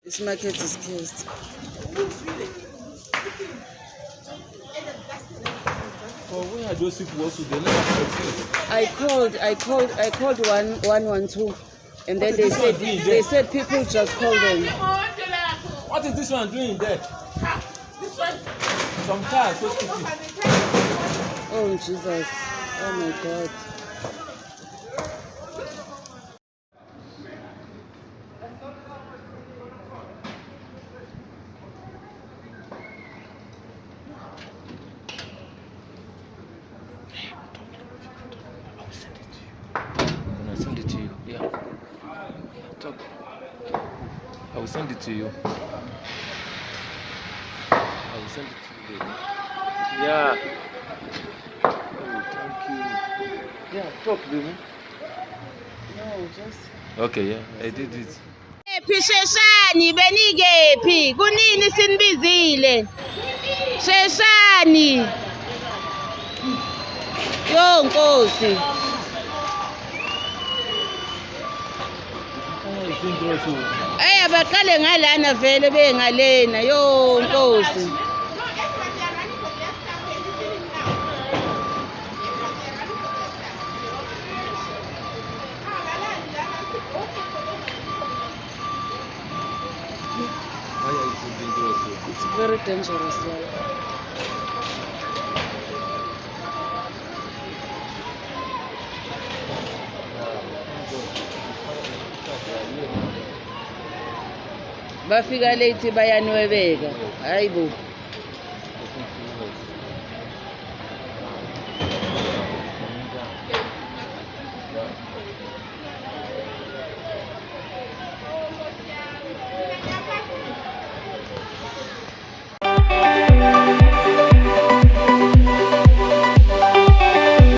This market is closed. Oh, where are those people also? They never exist. I called 112, and then they said people just called them. What is this one doing there? This one. Some cars so stupid. Oh Jesus! Oh my God! I will send it to you. Yeah. Talk. I will send it to you. I will send it to you. Yeah. Oh, thank you. Yeah, talk, baby. No, just. Okay, yeah, I did it. Sheshani benigephi kunini sinibizile Sheshani yo Nkosi baqale ngalana vele bengalena yo Nkosi It's very dangerous. Bafika late bayanwebeka. Hayibo.